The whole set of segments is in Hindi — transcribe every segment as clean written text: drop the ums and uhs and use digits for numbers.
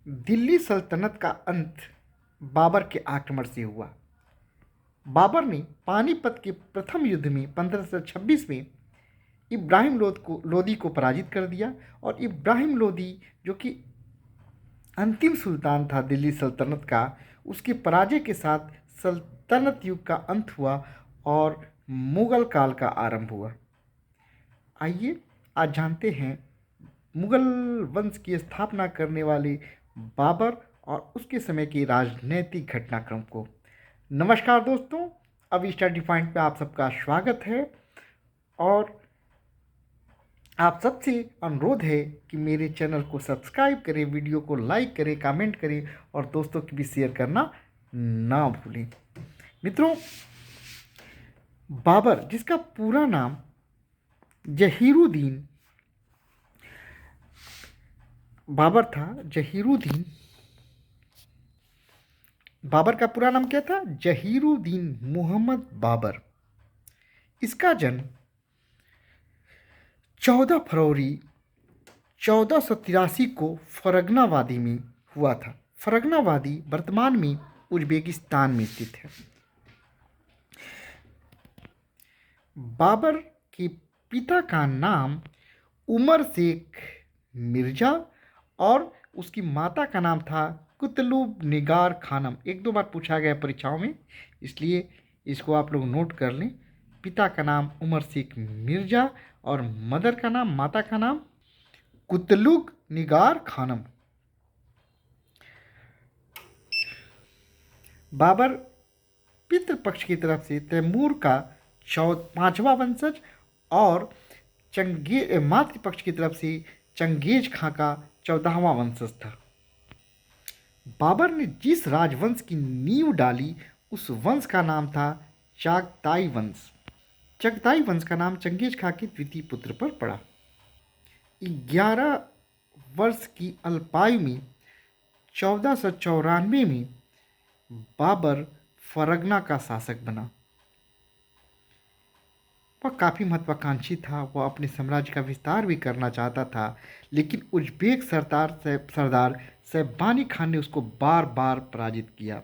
दिल्ली सल्तनत का अंत बाबर के आक्रमण से हुआ। बाबर ने पानीपत के प्रथम युद्ध में 1526 में इब्राहिम लोदी को पराजित कर दिया और इब्राहिम लोदी जो कि अंतिम सुल्तान था दिल्ली सल्तनत का, उसके पराजय के साथ सल्तनत युग का अंत हुआ और मुगल काल का आरंभ हुआ। आइए आज जानते हैं मुगल वंश की स्थापना करने वाले बाबर और उसके समय के राजनीतिक घटनाक्रम को। नमस्कार दोस्तों, अब स्टडी पॉइंट पे आप सबका स्वागत है और आप सबसे अनुरोध है कि मेरे चैनल को सब्सक्राइब करें, वीडियो को लाइक करें, कमेंट करें और दोस्तों की भी शेयर करना ना भूलें। मित्रों, बाबर जिसका पूरा नाम जहीरुद्दीन बाबर था, बाबर का पूरा नाम क्या था? जहीरुद्दीन मोहम्मद बाबर। इसका जन्म 14 फरवरी 1483 को फरगना वादी में हुआ था। फरगना वादी वर्तमान में उज्बेकिस्तान में स्थित है। बाबर के पिता का नाम उमर शेख मिर्जा और उसकी माता का नाम था कुतलुब निगार खानम। एक दो बार पूछा गया परीक्षाओं में, इसलिए इसको आप लोग नोट कर लें। पिता का नाम उमर शेख मिर्जा और माता का नाम कुतलुग निगार खानम। बाबर पितृपक्ष की तरफ से तैमूर का 5वां वंशज और मातृपक्ष की तरफ से चंगेज खां का 14वां वंशज था। बाबर ने जिस राजवंश की नींव डाली उस वंश का नाम था चागताई वंश। चागताई वंश का नाम चंगेज खां के द्वितीय पुत्र पर पड़ा। 11 वर्ष की अल्पायु में 1494 में बाबर फरगना का शासक बना। वह काफ़ी महत्वाकांक्षी था, वह अपने साम्राज्य का विस्तार भी करना चाहता था, लेकिन उज्बेक सरदार सैबानी खान ने उसको बार बार पराजित किया।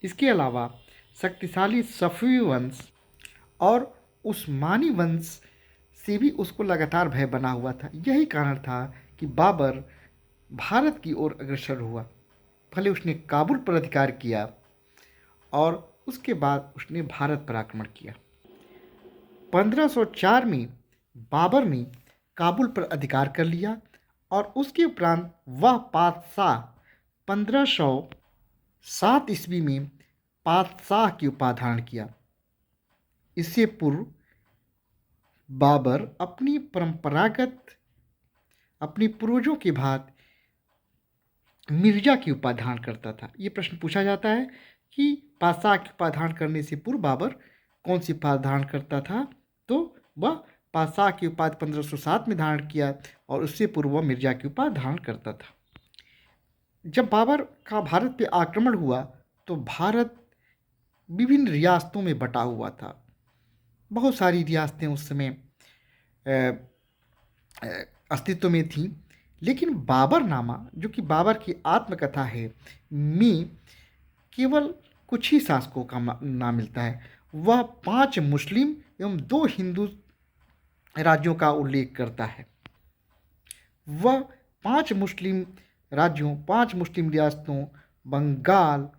इसके अलावा शक्तिशाली सफ़वी वंश और उस्मानी वंश से भी उसको लगातार भय बना हुआ था। यही कारण था कि बाबर भारत की ओर अग्रसर हुआ। पहले उसने काबुल पर अधिकार किया और उसके बाद उसने भारत पर आक्रमण किया। 1504 में बाबर ने काबुल पर अधिकार कर लिया और उसके उपरांत वह पातशाह 1507 ईस्वी में पातशाह की उपाधि धारण किया। इससे पूर्व बाबर अपनी पूर्वजों के भांति मिर्जा की उपाधि धारण करता था। ये प्रश्न पूछा जाता है कि पातशाह की उपाधि धारण करने से पूर्व बाबर कौन सी उपाधि धारण करता था, तो वह पातशाह की उपाधि 1507 में धारण किया और उससे पूर्व वह मिर्जा की उपाधि धारण करता था। जब बाबर का भारत पे आक्रमण हुआ तो भारत विभिन्न रियासतों में बटा हुआ था। बहुत सारी रियासतें उस समय अस्तित्व में थीं, लेकिन बाबरनामा जो कि बाबर की आत्मकथा है में केवल कुछ ही शासकों का नाम मिलता है। वह 5 मुस्लिम एवं 2 हिंदू राज्यों का उल्लेख करता है। वह 5 मुस्लिम रियासतों बंगाल,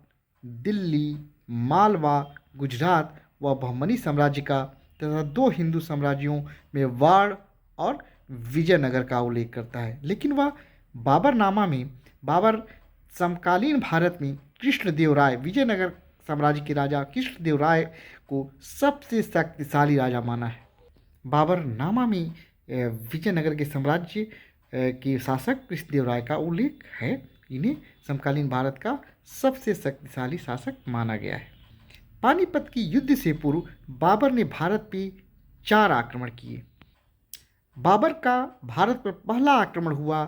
दिल्ली, मालवा, गुजरात व बहमनी साम्राज्य का तथा 2 हिंदू साम्राज्यों मेवाड़ और विजयनगर का उल्लेख करता है। लेकिन वह बाबरनामा में बाबर समकालीन भारत में कृष्णदेवराय, विजयनगर साम्राज्य के राजा कृष्णदेवराय को सबसे शक्तिशाली राजा माना है। बाबरनामा में विजयनगर के साम्राज्य के शासक कृष्णदेवराय का उल्लेख है। इन्हें समकालीन भारत का सबसे शक्तिशाली शासक माना गया है। पानीपत की युद्ध से पूर्व बाबर ने भारत पे 4 आक्रमण किए। बाबर का भारत पर पहला आक्रमण हुआ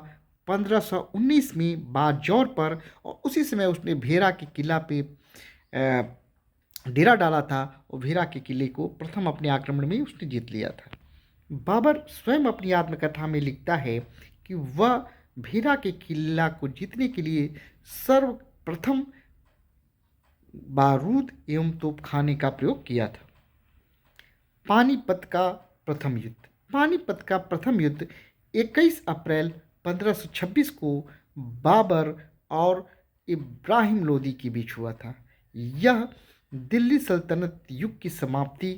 1519 में बाजौर पर और उसी समय उसने भेरा के किला पे डेरा डाला था और भेरा के किले को प्रथम अपने आक्रमण में उसने जीत लिया था। बाबर स्वयं अपनी आत्मकथा में लिखता है कि वह भेरा के किला को जीतने के लिए सर्वप्रथम बारूद एवं तोपखाने का प्रयोग किया था। पानीपत का प्रथम युद्ध। पानीपत का प्रथम युद्ध 21 अप्रैल 1526 को बाबर और इब्राहिम लोदी के बीच हुआ था। यह दिल्ली सल्तनत युग की समाप्ति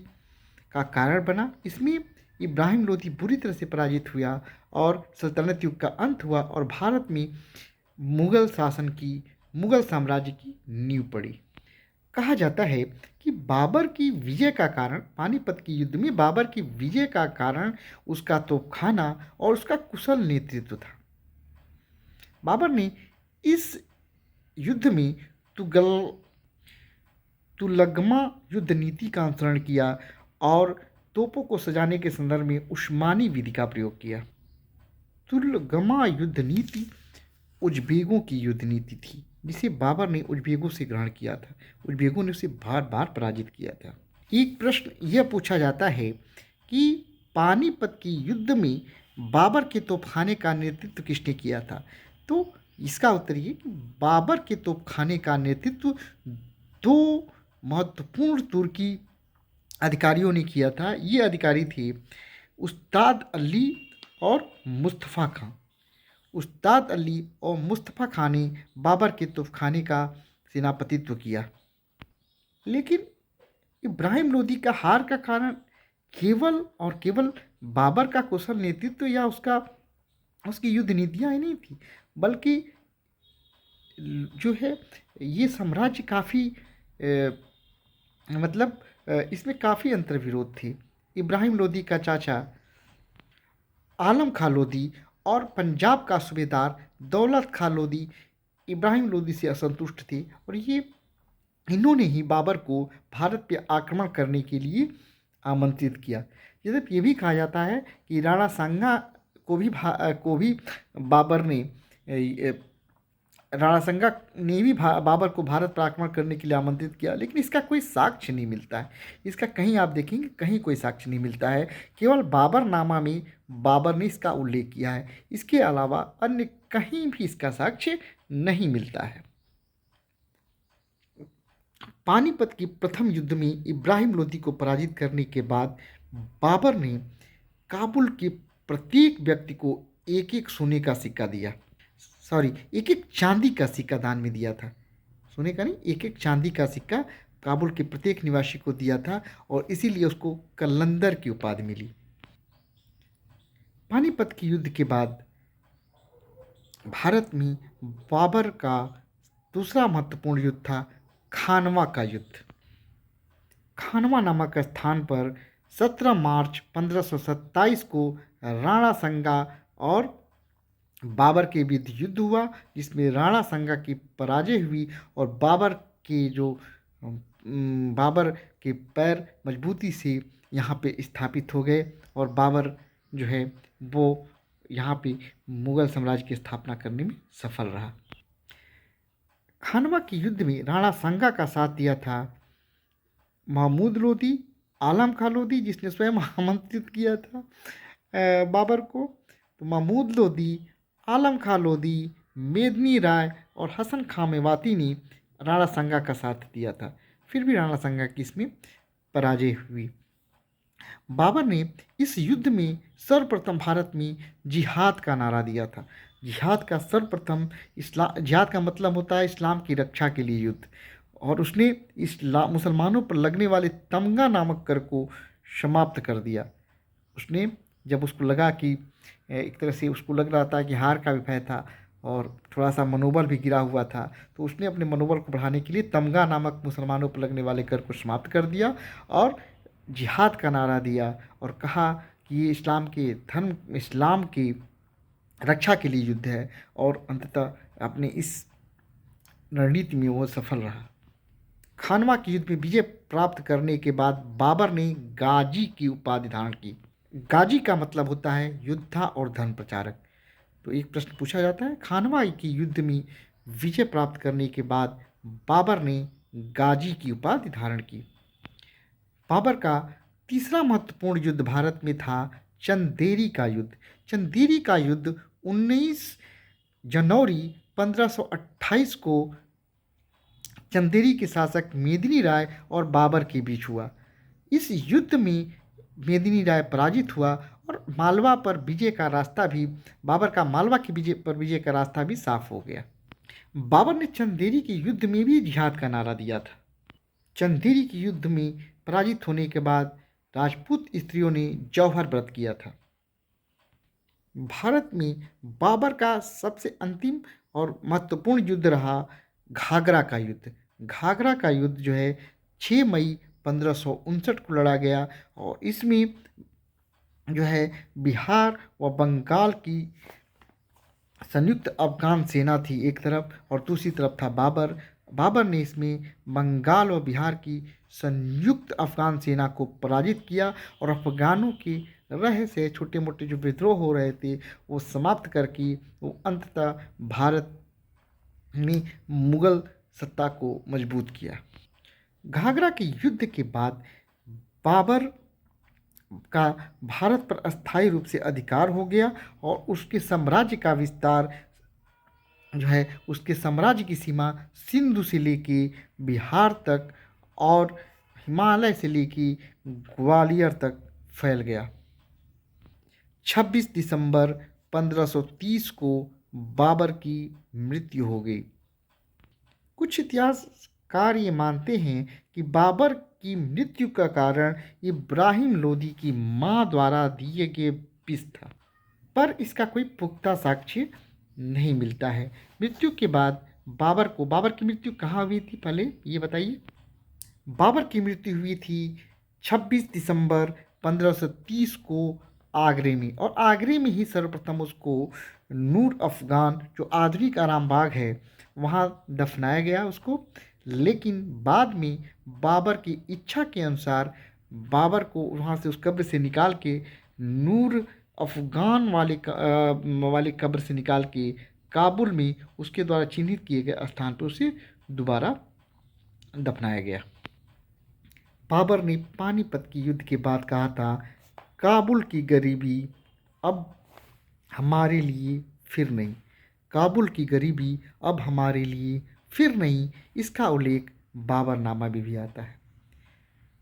का कारण बना। इसमें इब्राहिम लोदी बुरी तरह से पराजित हुआ और सल्तनत युग का अंत हुआ और भारत में मुगल साम्राज्य की नींव पड़ी। कहा जाता है कि बाबर की विजय का कारण, पानीपत के युद्ध में बाबर की विजय का कारण उसका तोपखाना और उसका कुशल नेतृत्व था। बाबर ने इस युद्ध में तुलगमा युद्ध नीति का अनुसरण किया और तोपों को सजाने के संदर्भ में उस्मानी विधि का प्रयोग किया। तुलगमा युद्ध नीति उज़्बेकों की युद्ध नीति थी जिसे बाबर ने उज़्बेकों से ग्रहण किया था। उज़्बेकों ने उसे बार बार पराजित किया था। एक प्रश्न यह पूछा जाता है कि पानीपत के युद्ध में बाबर के तोपखाने का नेतृत्व किसने किया था। तो इसका उत्तर ये कि बाबर के तोपखाने का नेतृत्व दो महत्वपूर्ण तुर्की अधिकारियों ने किया था। ये अधिकारी थे उस्ताद अली और मुस्तफ़ा खां। उस्ताद अली और मुस्तफ़ा खां ने बाबर के तोपखाने का सेनापतित्व किया। लेकिन इब्राहिम लोदी का हार का कारण केवल और केवल बाबर का कुशल नेतृत्व या उसकी युद्ध नीतियाँ ही नहीं थी, बल्कि जो है ये साम्राज्य काफ़ी इसमें काफ़ी अंतर्विरोध थे। इब्राहिम लोदी का चाचा आलम खां लोदी और पंजाब का सूबेदार दौलत खां लोदी इब्राहिम लोदी से असंतुष्ट थे और इन्होंने ही बाबर को भारत पर आक्रमण करने के लिए आमंत्रित किया। यद्यपि ये भी कहा जाता है कि राणा सांगा को भी बाबर ने राणा सांगा ने भी बाबर को भारत पर आक्रमण करने के लिए आमंत्रित किया, लेकिन इसका कोई साक्ष्य नहीं मिलता है। इसका कहीं आप देखेंगे कहीं कोई साक्ष्य नहीं मिलता है। केवल बाबरनामा में बाबर ने इसका उल्लेख किया है, इसके अलावा अन्य कहीं भी इसका साक्ष्य नहीं मिलता है। पानीपत के प्रथम युद्ध में इब्राहिम लोदी को पराजित करने के बाद बाबर ने काबुल के प्रत्येक व्यक्ति को एक एक सोने का सिक्का दिया, एक एक चांदी का सिक्का दान में दिया था। सोने का नहीं, एक एक चांदी का सिक्का काबुल के प्रत्येक निवासी को दिया था और इसीलिए उसको कलंदर की उपाधि मिली। पानीपत के युद्ध के बाद भारत में बाबर का दूसरा महत्वपूर्ण युद्ध था खानवा का युद्ध। खानवा नामक स्थान पर 17 मार्च 1527 को राणा सांगा और बाबर के बीच युद्ध हुआ, जिसमें राणा सांगा की पराजय हुई और बाबर के पैर मजबूती से यहाँ पे स्थापित हो गए और बाबर जो है वो यहाँ पे मुगल साम्राज्य की स्थापना करने में सफल रहा। खानवा के युद्ध में राणा सांगा का साथ दिया था महमूद लोदी, आलम खां लोदी जिसने स्वयं आमंत्रित किया था बाबर को। तो महमूद लोदी, आलम खां लोदी, मेदनी राय और हसन खां मेवाती ने राणा सांगा का साथ दिया था। फिर भी राणा सांगा की इसमें पराजय हुई। बाबर ने इस युद्ध में सर्वप्रथम भारत में जिहाद का नारा दिया था। जिहाद का मतलब होता है इस्लाम की रक्षा के लिए युद्ध, और उसने मुसलमानों पर लगने वाले तमगा नामक कर को समाप्त कर दिया। उसने जब उसको लगा कि एक तरह से उसको लग रहा था कि हार का भी भय था और थोड़ा सा मनोबल भी गिरा हुआ था, तो उसने अपने मनोबल को बढ़ाने के लिए तमगा नामक मुसलमानों पर लगने वाले कर को समाप्त कर दिया और जिहाद का नारा दिया और कहा कि ये इस्लाम की रक्षा के लिए युद्ध है, और अंततः अपने इस रणनीति में वो सफल रहा। खानवा के युद्ध में विजय प्राप्त करने के बाद बाबर ने गाजी की उपाधि धारण की। गाजी का मतलब होता है योद्धा और धर्म प्रचारक। तो एक प्रश्न पूछा जाता है, खानवा की युद्ध में विजय प्राप्त करने के बाद बाबर ने गाजी की उपाधि धारण की। बाबर का तीसरा महत्वपूर्ण युद्ध भारत में था चंदेरी का युद्ध। चंदेरी का युद्ध 19 जनवरी 1528 को चंदेरी के शासक मेदिनी राय और बाबर के बीच हुआ। इस युद्ध में मेदिनी राय पराजित हुआ और मालवा पर विजय का रास्ता भी बाबर का मालवा के विजय का रास्ता भी साफ हो गया। बाबर ने चंदेरी के युद्ध में भी जिहाद का नारा दिया था। चंदेरी के युद्ध में पराजित होने के बाद राजपूत स्त्रियों ने जौहर व्रत किया था। भारत में बाबर का सबसे अंतिम और महत्वपूर्ण युद्ध रहा घाघरा का युद्ध। घाघरा का युद्ध जो है 6 मई 1559 को लड़ा गया और इसमें जो है बिहार व बंगाल की संयुक्त अफगान सेना थी एक तरफ और दूसरी तरफ था बाबर। बाबर ने इसमें बंगाल और बिहार की संयुक्त अफगान सेना को पराजित किया और अफगानों के रह से छोटे मोटे जो विद्रोह हो रहे थे वो समाप्त करके वो अंततः भारत में मुगल सत्ता को मजबूत किया। घाघरा के युद्ध के बाद बाबर का भारत पर अस्थायी रूप से अधिकार हो गया और उसके साम्राज्य का विस्तार जो है उसके साम्राज्य की सीमा सिंधु से लेके बिहार तक और हिमालय से लेके ग्वालियर तक फैल गया। 26 दिसंबर 1530 को बाबर की मृत्यु हो गई। कुछ इतिहासकार ये मानते हैं कि बाबर की मृत्यु का कारण इब्राहिम लोदी की मां द्वारा दिए गए विष था, पर इसका कोई पुख्ता साक्ष्य नहीं मिलता है। मृत्यु के बाद बाबर की मृत्यु कहाँ हुई थी पहले ये बताइए। बाबर की मृत्यु हुई थी 26 दिसंबर 1530 को आगरे में और आगरे में ही सर्वप्रथम उसको नूर अफगान जो आधुनिक आरामबाग है वहाँ दफनाया गया उसको। लेकिन बाद में बाबर की इच्छा के अनुसार बाबर को वहाँ से उस कब्र से निकाल के नूर अफगान वाले कब्र से निकाल के काबुल में उसके द्वारा चिन्हित किए गए स्थान पर उसे दोबारा दफनाया गया। बाबर ने पानीपत के युद्ध के बाद कहा था, काबुल की गरीबी अब हमारे लिए फिर नहीं, काबुल की गरीबी अब हमारे लिए फिर नहीं। इसका उल्लेख बाबरनामा में भी आता है।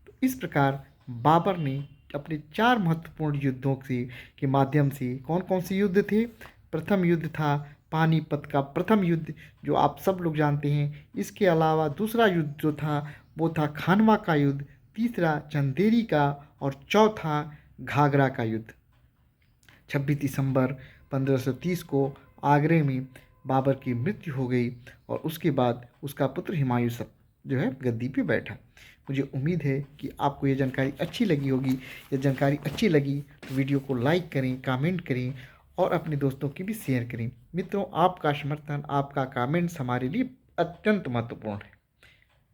तो इस प्रकार बाबर ने अपने 4 महत्वपूर्ण युद्धों के माध्यम से कौन कौन से युद्ध थे। प्रथम युद्ध था पानीपत का प्रथम युद्ध जो आप सब लोग जानते हैं। इसके अलावा दूसरा युद्ध जो था वो था खानवा का युद्ध, तीसरा चंदेरी का और चौथा घाघरा का युद्ध। 26 दिसंबर 1530 को आगरे में बाबर की मृत्यु हो गई और उसके बाद उसका पुत्र हुमायूं जो है गद्दी पे बैठा। मुझे उम्मीद है कि आपको ये जानकारी अच्छी लगी होगी। ये जानकारी अच्छी लगी तो वीडियो को लाइक करें, कमेंट करें और अपने दोस्तों की भी शेयर करें। मित्रों, आपका समर्थन, आपका कमेंट्स हमारे लिए अत्यंत महत्वपूर्ण है।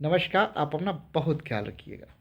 नमस्कार, आप अपना बहुत ख्याल रखिएगा।